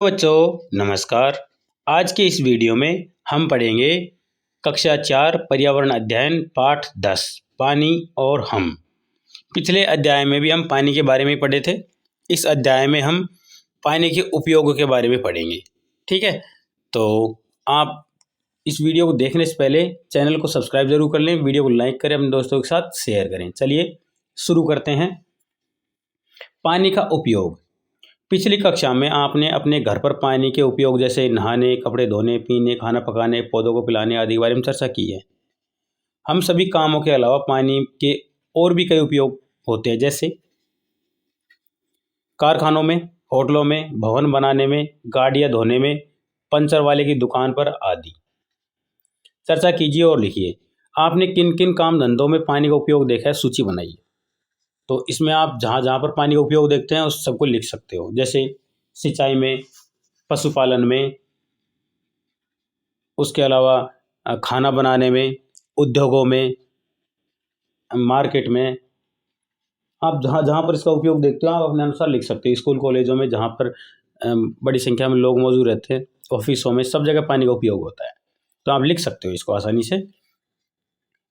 बच्चों नमस्कार। आज के इस वीडियो में हम पढ़ेंगे कक्षा 4 पर्यावरण अध्ययन पाठ 10 पानी और हम। पिछले अध्याय में भी हम पानी के बारे में पढ़े थे। इस अध्याय में हम पानी के उपयोगों के बारे में पढ़ेंगे। ठीक है, तो आप इस वीडियो को देखने से पहले चैनल को सब्सक्राइब जरूर कर लें, वीडियो को लाइक करें, अपने दोस्तों के साथ शेयर करें। चलिए शुरू करते हैं। पानी का उपयोग। पिछली कक्षा में आपने अपने घर पर पानी के उपयोग जैसे नहाने, कपड़े धोने, पीने, खाना पकाने, पौधों को पिलाने आदि के बारे में चर्चा की है। हम सभी कामों के अलावा पानी के और भी कई उपयोग होते हैं, जैसे कारखानों में, होटलों में, भवन बनाने में, गाड़ियां धोने में, पंचर वाले की दुकान पर आदि। चर्चा कीजिए और लिखिए आपने किन किन काम धंधों में पानी का उपयोग देखा है, सूची बनाइए। तो इसमें आप जहाँ जहाँ पर पानी का उपयोग देखते हैं उस सबको लिख सकते हो, जैसे सिंचाई में, पशुपालन में, उसके अलावा खाना बनाने में, उद्योगों में, मार्केट में। आप जहाँ जहाँ पर इसका उपयोग देखते हो आप अपने अनुसार लिख सकते हो। स्कूल कॉलेजों में जहाँ पर बड़ी संख्या में लोग मौजूद रहते हैं, ऑफिसों में, सब जगह पानी का उपयोग होता है, तो आप लिख सकते हो इसको आसानी से।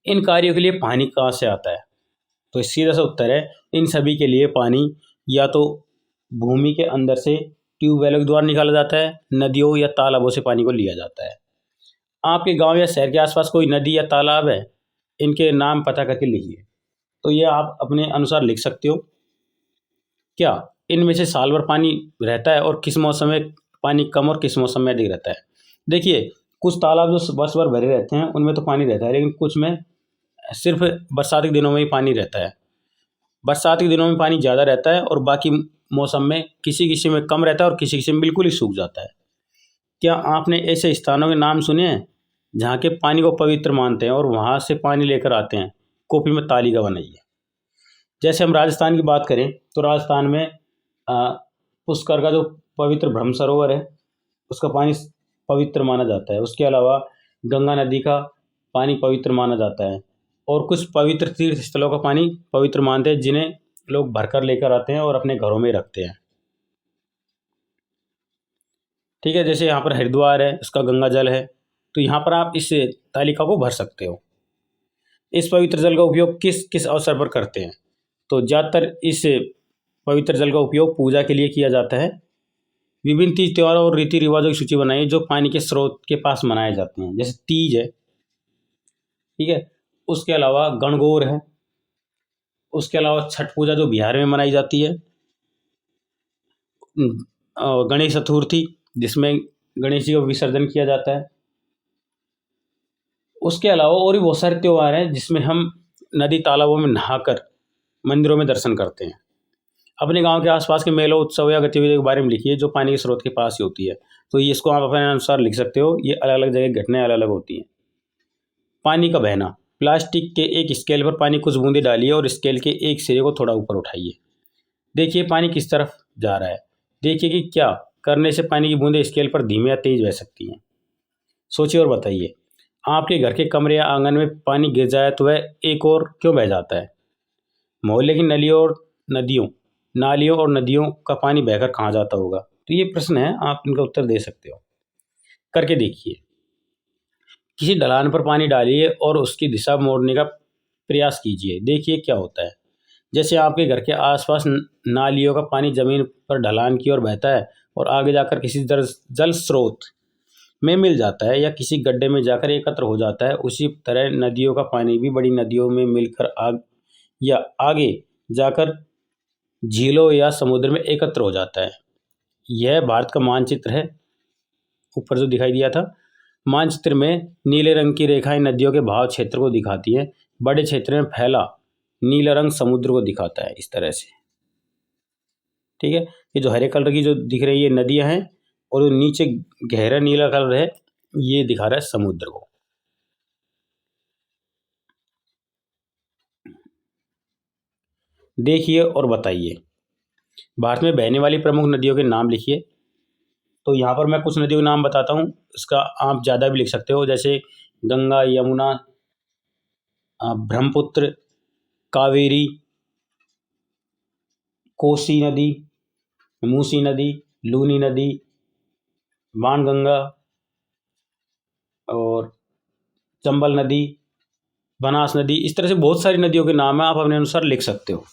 इन कार्यों के लिए पानी कहाँ से आता है? तो सीधा सा उत्तर है, इन सभी के लिए पानी या तो भूमि के अंदर से ट्यूबवेलों के द्वारा निकाला जाता है, नदियों या तालाबों से पानी को लिया जाता है। आपके गांव या शहर के आसपास कोई नदी या तालाब है, इनके नाम पता करके लिखिए। तो ये आप अपने अनुसार लिख सकते हो। क्या इनमें से साल भर पानी रहता है और किस मौसम में पानी कम और किस मौसम में अधिक रहता है? देखिए, कुछ तालाब जो वर्ष भर भरे रहते हैं उनमें तो पानी रहता है, लेकिन कुछ में सिर्फ बरसात के दिनों में ही पानी रहता है। बरसात के दिनों में पानी ज़्यादा रहता है और बाकी मौसम में किसी किसी में कम रहता है और किसी किसी में बिल्कुल ही सूख जाता है। क्या आपने ऐसे स्थानों के नाम सुने हैं जहाँ के पानी को पवित्र मानते हैं और वहाँ से पानी लेकर आते हैं? कॉपी में तालिका बनाइए। जैसे हम राजस्थान की बात करें तो राजस्थान में पुष्कर का जो पवित्र ब्रह्म सरोवर है उसका पानी पवित्र माना जाता है। उसके अलावा गंगा नदी का पानी पवित्र माना जाता है और कुछ पवित्र तीर्थ स्थलों का पानी पवित्र मानते हैं, जिन्हें लोग भरकर लेकर आते हैं और अपने घरों में रखते हैं। ठीक है, जैसे यहाँ पर हरिद्वार है, उसका गंगा जल है, तो यहाँ पर आप इस तालिका को भर सकते हो। इस पवित्र जल का उपयोग किस किस अवसर पर करते हैं? तो ज़्यादातर इस पवित्र जल का उपयोग पूजा के लिए किया जाता है। विभिन्न तीज त्योहारों और रीति रिवाजों की सूची बनाइए जो पानी के स्रोत के पास मनाए जाते हैं, जैसे तीज है। ठीक है, उसके अलावा गणगौर है, उसके अलावा छठ पूजा जो बिहार में मनाई जाती है, गणेश चतुर्थी जिसमें गणेश जी का विसर्जन किया जाता है। उसके अलावा और भी बहुत सारे त्यौहार हैं जिसमें हम नदी तालाबों में नहाकर मंदिरों में दर्शन करते हैं। अपने गांव के आसपास के मेलों, उत्सव या गतिविधियों के बारे में लिखिए जो पानी के स्रोत के पास ही होती है। तो ये इसको आप अपने अनुसार लिख सकते हो। ये अलग अलग जगह घटनाएं अलग अलग होती हैं। पानी का बहना। प्लास्टिक के एक स्केल पर पानी कुछ बूंदे डालिए और स्केल के एक सिरे को थोड़ा ऊपर उठाइए। देखिए पानी किस तरफ जा रहा है। देखिए कि क्या करने से पानी की बूंदें स्केल पर धीमे या तेज बह सकती हैं। सोचिए और बताइए। आपके घर के कमरे या आंगन में पानी गिर जाए तो वह एक और क्यों बह जाता है? मोहल्ले की नालियों और नदियों का पानी बहकर कहाँ जाता होगा? तो ये प्रश्न है, आप इनका उत्तर दे सकते हो। करके देखिए। किसी ढलान पर पानी डालिए और उसकी दिशा मोड़ने का प्रयास कीजिए। देखिए क्या होता है। जैसे आपके घर के आसपास नालियों का पानी जमीन पर ढलान की ओर बहता है और आगे जाकर किसी जल स्रोत में मिल जाता है या किसी गड्ढे में जाकर एकत्र हो जाता है, उसी तरह नदियों का पानी भी बड़ी नदियों में मिलकर आगे जाकर झीलों या समुद्र में एकत्र हो जाता है। यह भारत का मानचित्र है, ऊपर जो दिखाई दिया था। मानचित्र में नीले रंग की रेखाएं नदियों के बहाव क्षेत्र को दिखाती है। बड़े क्षेत्र में फैला नीला रंग समुद्र को दिखाता है, इस तरह से। ठीक है, ये जो हरे कलर की जो दिख रही है नदियां हैं और जो नीचे गहरा नीला कलर है ये दिखा रहा है समुद्र को। देखिए और बताइए। भारत में बहने वाली प्रमुख नदियों के नाम लिखिए। तो यहाँ पर मैं कुछ नदियों के नाम बताता हूँ, इसका आप ज़्यादा भी लिख सकते हो, जैसे गंगा, यमुना, ब्रह्मपुत्र, कावेरी, कोसी नदी, मूसी नदी, लूनी नदी, बाणगंगा और चंबल नदी, बनास नदी, इस तरह से बहुत सारी नदियों के नाम है, आप अपने अनुसार लिख सकते हो।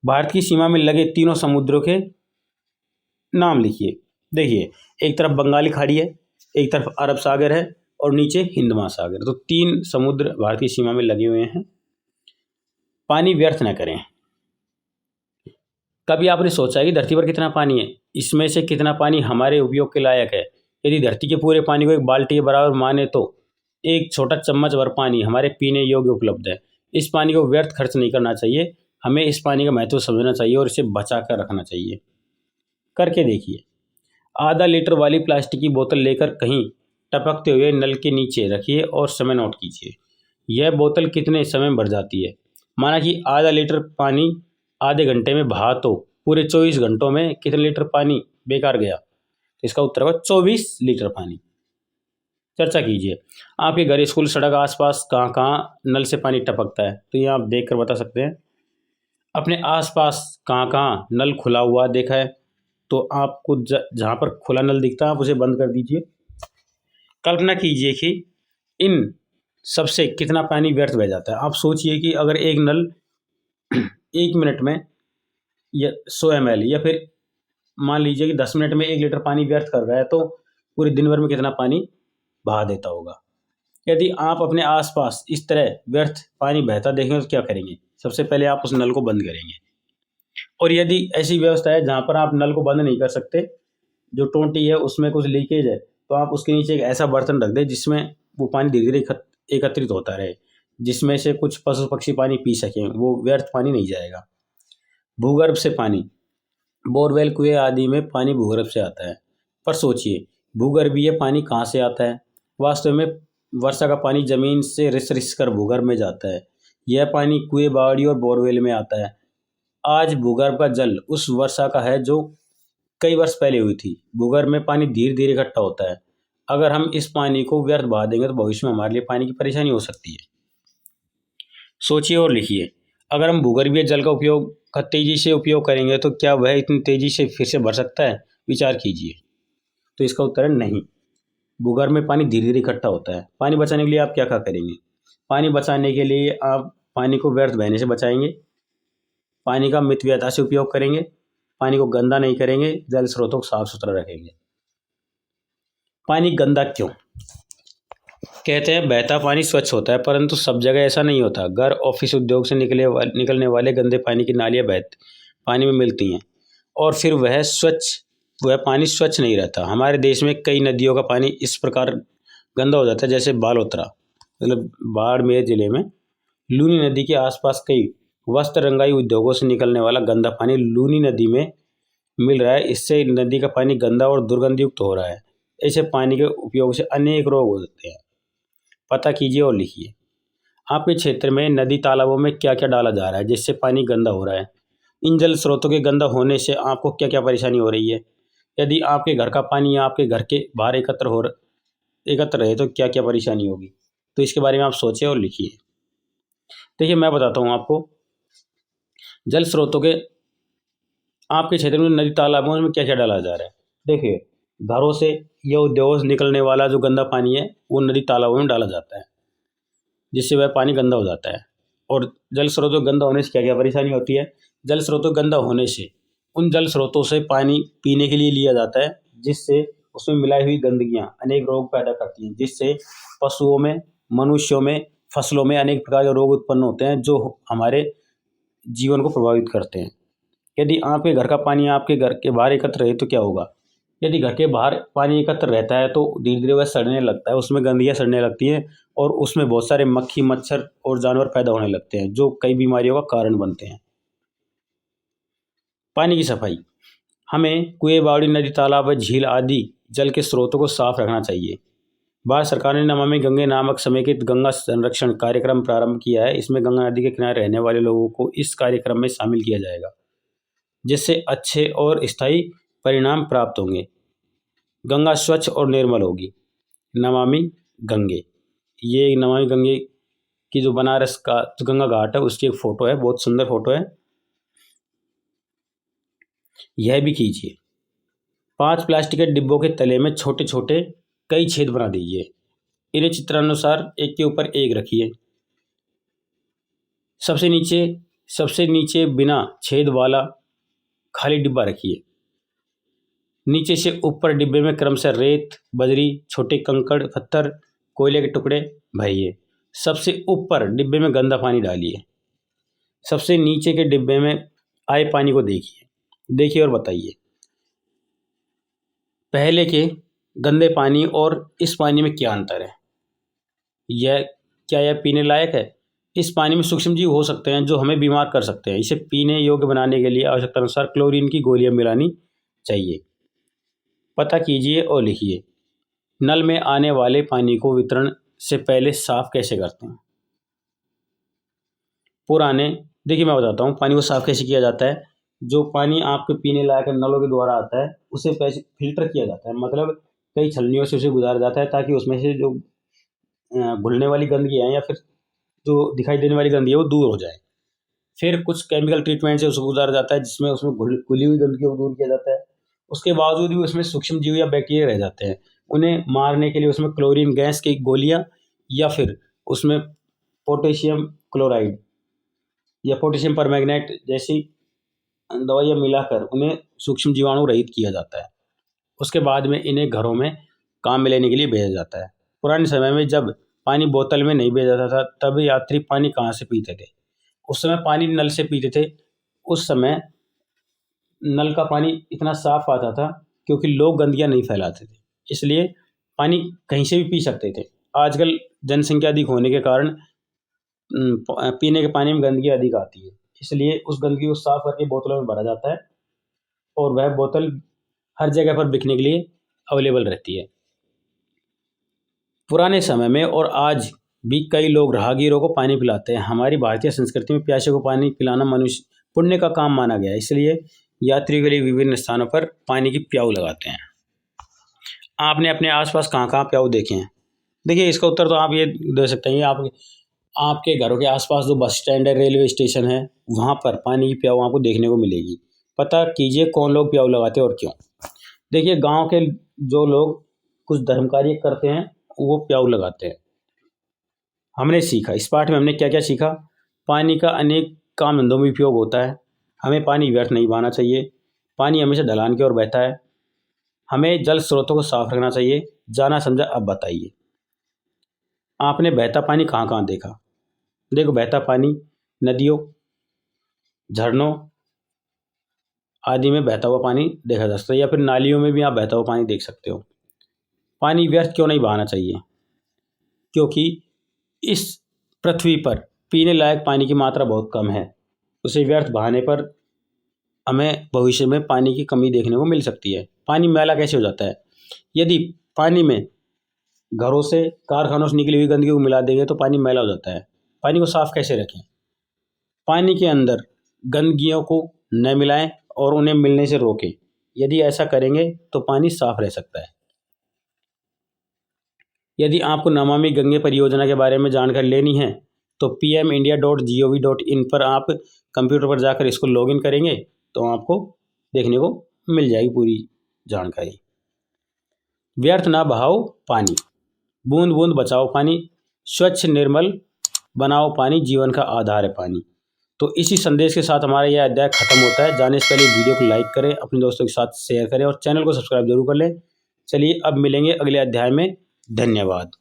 भारत की सीमा में लगे तीनों समुद्रों के नाम लिखिए। देखिए, एक तरफ बंगाली खाड़ी है, एक तरफ अरब सागर है और नीचे हिंद महासागर, तो 3 समुद्र भारत की सीमा में लगे हुए हैं। पानी व्यर्थ न करें। कभी आपने सोचा है कि धरती पर कितना पानी है, इसमें से कितना पानी हमारे उपयोग के लायक है? यदि धरती के पूरे पानी को एक बाल्टी के बराबर माने तो एक छोटा चम्मच भर पानी हमारे पीने योग्य उपलब्ध है। इस पानी को व्यर्थ खर्च नहीं करना चाहिए, हमें इस पानी का महत्व समझना चाहिए और इसे बचा कर रखना चाहिए। करके देखिए। आधा लीटर वाली प्लास्टिक की बोतल लेकर कहीं टपकते हुए नल के नीचे रखिए और समय नोट कीजिए। यह बोतल कितने समय में भर जाती है? माना कि आधा लीटर पानी आधे घंटे में बहा तो पूरे 24 घंटों में कितने लीटर पानी बेकार गया? इसका उत्तर होगा 24 लीटर पानी। चर्चा कीजिए। आपके घर, स्कूल, सड़क आसपास कहाँ कहाँ नल से पानी टपकता है? तो ये आप देख कर बता सकते हैं। अपने आसपास कहाँ कहाँ नल खुला हुआ देखा है? तो आपको जहाँ पर खुला नल दिखता है आप उसे बंद कर दीजिए। कल्पना कीजिए कि इन सबसे कितना पानी व्यर्थ बह जाता है। आप सोचिए कि अगर एक नल 1 मिनट में या 100 ml या फिर मान लीजिए कि 10 मिनट में 1 लीटर पानी व्यर्थ कर रहा है, तो पूरे दिन भर में कितना पानी बहा देता होगा। यदि आप अपने आसपास इस तरह व्यर्थ पानी बहता देखेंगे तो क्या करेंगे? सबसे पहले आप उस नल को बंद करेंगे। और यदि ऐसी व्यवस्था है जहाँ पर आप नल को बंद नहीं कर सकते, जो टोंटी है उसमें कुछ लीकेज है, तो आप उसके नीचे एक ऐसा बर्तन रख दें जिसमें वो पानी धीरे धीरे एकत्रित होता रहे, जिसमें से कुछ पशु पक्षी पानी पी सकें, वो व्यर्थ पानी नहीं जाएगा। भूगर्भ से पानी, बोरवेल, कुएं आदि में पानी भूगर्भ से आता है। पर सोचिए, भूगर्भीय पानी कहाँ से आता है? वास्तव में वर्षा का पानी जमीन से रिस रिस कर भूगर्भ में जाता है। यह पानी कुएं, बावड़ी और बोरवेल में आता है। आज भूगर्भ का जल उस वर्षा का है जो कई वर्ष पहले हुई थी। भूगर्भ में पानी धीरे धीरे इकट्ठा होता है। अगर हम इस पानी को व्यर्थ बहा देंगे तो भविष्य में हमारे लिए पानी की परेशानी हो सकती है। सोचिए और लिखिए। अगर हम भूगर्भीय जल का उपयोग तेजी से उपयोग करेंगे तो क्या वह इतनी तेजी से फिर से भर सकता है? विचार कीजिए। तो इसका उत्तर है नहीं। भूगर्भ में पानी धीरे धीरे इकट्ठा होता है। पानी बचाने के लिए आप क्या क्या करेंगे? पानी बचाने के लिए आप पानी को व्यर्थ बहने से बचाएंगे, पानी का मितव्ययता से उपयोग करेंगे, पानी को गंदा नहीं करेंगे, जल स्रोतों को साफ सुथरा रखेंगे। पानी गंदा क्यों? कहते हैं बहता पानी स्वच्छ होता है, परंतु सब जगह ऐसा नहीं होता। घर, ऑफिस, उद्योग से निकलने वाले गंदे पानी की नालियाँ पानी में मिलती हैं और फिर वह पानी स्वच्छ नहीं रहता। हमारे देश में कई नदियों का पानी इस प्रकार गंदा हो जाता है, जैसे बालोतरा, मतलब बाड़मेर जिले में लूनी नदी के आसपास कई वस्त्र रंगाई उद्योगों से निकलने वाला गंदा पानी लूनी नदी में मिल रहा है। इससे नदी का पानी गंदा और दुर्गंधयुक्त हो रहा है। ऐसे पानी के उपयोग से अनेक रोग हो सकते हैं। पता कीजिए और लिखिए। आपके क्षेत्र में नदी, तालाबों में क्या क्या डाला जा रहा है जिससे पानी गंदा हो रहा है? इन जल स्रोतों के गंदा होने से आपको क्या क्या परेशानी हो रही है? यदि आपके घर का पानी आपके घर के बाहर एकत्र रहे तो क्या क्या परेशानी होगी? तो इसके बारे में आप सोचें और लिखिए। देखिए, मैं बताता हूँ आपको। जल स्रोतों के आपके क्षेत्र में नदी, तालाबों में क्या क्या डाला जा रहा है। देखिए, घरों से या उद्योगों से निकलने वाला जो गंदा पानी है वो नदी, तालाबों में डाला जाता है, जिससे वह पानी गंदा हो जाता है। और जल स्रोतों गंदा होने से क्या क्या परेशानी होती है? जल स्रोतों गंदा होने से उन जल स्रोतों से पानी पीने के लिए लिया जाता है, जिससे उसमें मिलाई हुई गंदगियाँ अनेक रोग पैदा करती हैं, जिससे पशुओं में, मनुष्यों में, फसलों में अनेक प्रकार के रोग उत्पन्न होते हैं जो हमारे जीवन को प्रभावित करते हैं। यदि आपके घर का पानी आपके घर के बाहर एकत्र रहे तो क्या होगा? यदि घर के बाहर पानी एकत्र रहता है तो धीरे धीरे वह सड़ने लगता है, उसमें गंदगियाँ सड़ने लगती हैं और उसमें बहुत सारे मक्खी, मच्छर और जानवर पैदा होने लगते हैं जो कई बीमारियों का कारण बनते हैं। पानी की सफाई। हमें कुएं, बावड़ी, नदी, तालाब व झील आदि जल के स्रोतों को साफ रखना चाहिए। भारत सरकार ने नमामि गंगे नामक समेकित गंगा संरक्षण कार्यक्रम प्रारंभ किया है। इसमें गंगा नदी के किनारे रहने वाले लोगों को इस कार्यक्रम में शामिल किया जाएगा, जिससे अच्छे और स्थायी परिणाम प्राप्त होंगे। गंगा स्वच्छ और निर्मल होगी। नमामि गंगे, ये नमामि गंगे की जो बनारस का जो गंगा घाट है उसकी एक फ़ोटो है, बहुत सुंदर फ़ोटो है। यह भी कीजिए। 5 प्लास्टिक के डिब्बों के तले में छोटे छोटे कई छेद बना दीजिए। इन्हें चित्रानुसार एक के ऊपर एक रखिए। सबसे नीचे बिना छेद वाला खाली डिब्बा रखिए। नीचे से ऊपर डिब्बे में क्रमशः रेत, बजरी, छोटे कंकड़, पत्थर, कोयले के टुकड़े भरिए। सबसे ऊपर डिब्बे में गंदा पानी डालिए। सबसे नीचे के डिब्बे में आए पानी को देखिए और बताइए, पहले के गंदे पानी और इस पानी में क्या अंतर है? क्या यह पीने लायक है? इस पानी में सूक्ष्म जीव हो सकते हैं जो हमें बीमार कर सकते हैं। इसे पीने योग्य बनाने के लिए आवश्यकता अनुसार क्लोरीन की गोलियां मिलानी चाहिए। पता कीजिए और लिखिए, नल में आने वाले पानी को वितरण से पहले साफ कैसे करते हैं? देखिए मैं बताता हूँ पानी को साफ कैसे किया जाता है। जो पानी आपके पीने लायक नलों के द्वारा आता है उसे पहले फिल्टर किया जाता है, मतलब कई छलनियों से उसे गुजारा जाता है ताकि उसमें से जो घुलने वाली गंदगी है या फिर जो दिखाई देने वाली गंदगी है वो दूर हो जाए। फिर कुछ केमिकल ट्रीटमेंट से उसको गुजारा जाता है जिसमें उसमें घुली हुई गंदगी को दूर किया जाता है। उसके बावजूद भी उसमें सूक्ष्म जीव या बैक्टीरिया रह जाते हैं। उन्हें मारने के लिए उसमें क्लोरीन गैस की गोलियां या फिर उसमें पोटेशियम क्लोराइड या पोटेशियम परमैंगनेट जैसी दवाइयाँ मिलाकर उन्हें सूक्ष्म जीवाणु रहित किया जाता है। उसके बाद में इन्हें घरों में काम में लेने के लिए भेजा जाता है। पुराने समय में जब पानी बोतल में नहीं भेजा जाता था तब यात्री पानी कहाँ से पीते थे? उस समय पानी नल से पीते थे। उस समय नल का पानी इतना साफ आता था क्योंकि लोग गंदगियाँ नहीं फैलाते थे, इसलिए पानी कहीं से भी पी सकते थे। आजकल जनसंख्या अधिक होने के कारण पीने के पानी में गंदगी अधिक आती है, इसलिए उस गंदगी को साफ करके बोतलों में भरा जाता है और वह बोतल हर जगह पर बिकने के लिए अवेलेबल रहती है। पुराने समय में और आज भी कई लोग राहगीरों को पानी पिलाते हैं। हमारी भारतीय संस्कृति में प्यासे को पानी पिलाना मनुष्य पुण्य का काम माना गया है, इसलिए यात्रियों के लिए विभिन्न स्थानों पर पानी की प्याऊ लगाते हैं। आपने अपने आसपास कहाँ कहाँ प्याऊ देखे हैं? देखिए इसका उत्तर तो आप ये दे सकते हैं, आपके घरों के आसपास जो बस स्टैंड है, रेलवे स्टेशन है, वहाँ पर पानी की प्याऊ आपको देखने को मिलेगी। पता कीजिए कौन लोग प्याऊ लगाते हैं और क्यों। देखिए गांव के जो लोग कुछ धर्म कार्य करते हैं वो प्याऊ लगाते हैं। हमने सीखा, इस पाठ में हमने क्या क्या सीखा? पानी का अनेक काम धंधों में उपयोग होता है। हमें पानी व्यर्थ नहीं बहाना चाहिए। पानी हमेशा ढलान की ओर बहता है। हमें जल स्रोतों को साफ रखना चाहिए। जाना समझा, अब बताइए आपने बहता पानी कहाँ कहाँ देखा? देखो बहता पानी नदियों, झरनों आदि में बहता हुआ पानी देखा जा सकता है, या फिर नालियों में भी आप बहता हुआ पानी देख सकते हो। पानी व्यर्थ क्यों नहीं बहाना चाहिए? क्योंकि इस पृथ्वी पर पीने लायक पानी की मात्रा बहुत कम है। उसे व्यर्थ बहाने पर हमें भविष्य में पानी की कमी देखने को मिल सकती है। पानी मैला कैसे हो जाता है? यदि पानी में घरों से, कारखानों से निकली हुई गंदगी को मिला देंगे तो पानी मैला हो जाता है। पानी को साफ कैसे रखें? पानी के अंदर गंदगियों को न मिलाएं और उन्हें मिलने से रोकें। यदि ऐसा करेंगे तो पानी साफ रह सकता है। यदि आपको नमामि गंगे परियोजना के बारे में जानकारी लेनी है तो pmindia.gov.in पर आप कंप्यूटर पर जाकर इसको लॉगिन करेंगे तो आपको देखने को मिल जाएगी पूरी जानकारी। व्यर्थ ना बहाओ पानी, बूंद बूंद बचाओ पानी, स्वच्छ निर्मल बनाओ पानी, जीवन का आधार है पानी। तो इसी संदेश के साथ हमारा यह अध्याय खत्म होता है। जाने से पहले वीडियो को लाइक करें, अपने दोस्तों के साथ शेयर करें और चैनल को सब्सक्राइब जरूर कर लें। चलिए अब मिलेंगे अगले अध्याय में। धन्यवाद।